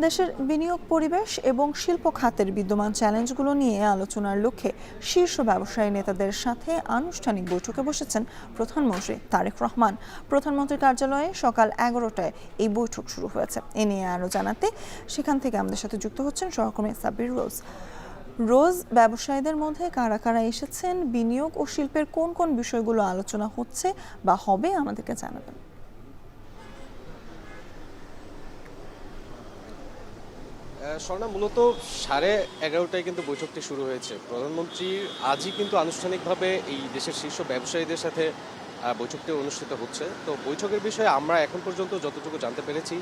দেশের বিনিয়োগ পরিবেশ এবং শিল্প খাতের বিদ্যমান চ্যালেঞ্জগুলো নিয়ে আলোচনার লক্ষ্যে শীর্ষ ব্যবসায়ী নেতাদের সাথে আনুষ্ঠানিক বৈঠকে বসেছেন প্রধানমন্ত্রী তারেক রহমান। প্রধানমন্ত্রীর কার্যালয়ে সকাল 11টায় এই বৈঠক শুরু হয়েছে। এ নিয়ে আরও জানাতে সেখান থেকে আমাদের সাথে যুক্ত হচ্ছেন সহকর্মী সাব্বির রোজ। ব্যবসায়ীদের মধ্যে কারা কারা এসেছেন, বিনিয়োগ ও শিল্পের কোন কোন বিষয়গুলো আলোচনা হচ্ছে বা হবে আমাদেরকে জানাবেন। স্বর্ণা, মূলত 11:30টায় কিন্তু বৈঠকটি শুরু হয়েছে। প্রধানমন্ত্রী আজই কিন্তু আনুষ্ঠানিকভাবে এই দেশের শীর্ষ ব্যবসায়ীদের সাথে বৈঠকটি অনুষ্ঠিত হচ্ছে। তো বৈঠকের বিষয়ে আমরা এখন পর্যন্ত যতটুকু জানতে পেরেছি,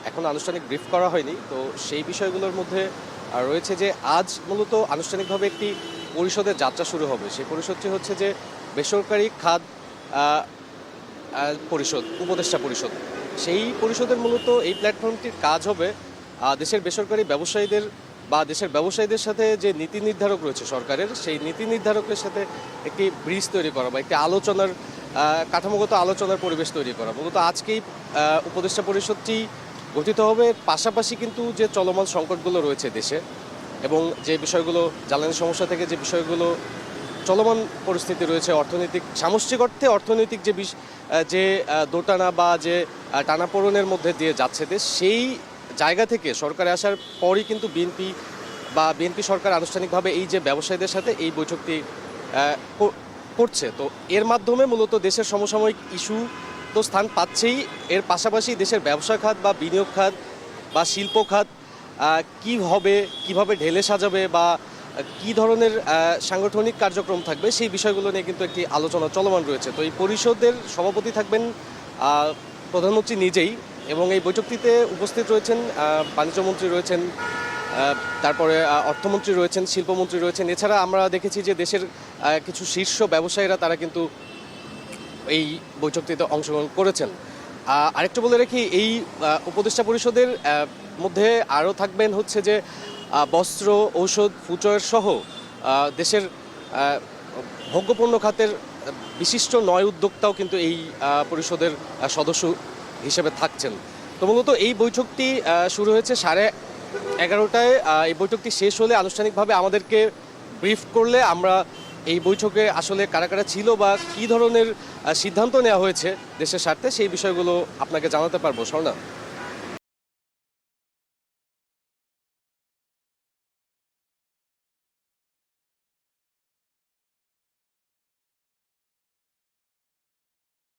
এখন আনুষ্ঠানিক ব্রিফ করা হয়নি। তো সেই বিষয়গুলোর মধ্যে রয়েছে যে আজ মূলত আনুষ্ঠানিকভাবে একটি পরিষদের যাত্রা শুরু হবে। সেই পরিষদটি হচ্ছে যে বেসরকারি খাত পরিষদ, উপদেষ্টা পরিষদ। সেই পরিষদের মূলত এই প্ল্যাটফর্মটির কাজ হবে দেশের বেসরকারি ব্যবসায়ীদের বা দেশের ব্যবসায়ীদের সাথে যে নীতি নির্ধারক রয়েছে সরকারের, সেই নীতি নির্ধারকের সাথে একটি ব্রিজ তৈরি করা বা একটি আলোচনার কাঠামোগত আলোচনার পরিবেশ তৈরি করা। মূলত আজকেই উপদেষ্টা পরিষদটি গঠিত হবে। পাশাপাশি কিন্তু যে চলমান সংকটগুলো রয়েছে দেশে এবং যে বিষয়গুলো, জ্বালানি সমস্যা থেকে যে বিষয়গুলো চলমান পরিস্থিতি রয়েছে, অর্থনৈতিক সামষ্টিক অর্থে অর্থনৈতিক যে দোটানা বা যে টানাপোড়েনের মধ্যে দিয়ে যাচ্ছে দেশ, সেই জায়গা থেকে সরকারে আসার পরই কিন্তু বিএনপি সরকার আনুষ্ঠানিকভাবে এই যে ব্যবসায়ীদের সাথে এই বৈঠকটি করছে। তো এর মাধ্যমে মূলত দেশের সমসাময়িক ইস্যু তো স্থান পাচ্ছেই, এর পাশাপাশি দেশের ব্যবসা খাত বা বিনিয়োগ খাত বা শিল্প খাত কিভাবে ঢেলে সাজাবে বা কি ধরনের সাংগঠনিক কার্যক্রম থাকবে, সেই বিষয়গুলো নিয়ে কিন্তু একটি আলোচনা চলমান রয়েছে। তো এই পরিষদের সভাপতি থাকবেন প্রধানমন্ত্রী নিজেই, এবং এই বৈঠকটিতে উপস্থিত রয়েছেন বাণিজ্যমন্ত্রী রয়েছেন, তারপরে অর্থমন্ত্রী রয়েছেন, শিল্পমন্ত্রী রয়েছেন। এছাড়া আমরা দেখেছি যে দেশের কিছু শীর্ষ ব্যবসায়ীরা তারা কিন্তু এই বৈঠকটিতে অংশগ্রহণ করেছেন। আরেকটু বলে রাখি, এই উপদেষ্টা পরিষদের মধ্যে আরও থাকবেন হচ্ছে যে বস্ত্র, ঔষধ, ফুটওয়্যার সহ দেশের ভোগ্যপণ্য খাতের বিশিষ্ট 9 উদ্যোক্তাও কিন্তু এই পরিষদের সদস্য হিসেবে থাকছেন। তো মূলত এই বৈঠকটি শুরু হয়েছে 11:30টায়। এই বৈঠকটি শেষ হলে আনুষ্ঠানিকভাবে আমাদেরকে ব্রিফ করলে আমরা এই বৈঠকে আসলে কারা কারা ছিল বা কী ধরনের সিদ্ধান্ত নেওয়া হয়েছে দেশের স্বার্থে, সেই বিষয়গুলো আপনাকে জানাতে পারবো। স্বর্ণা।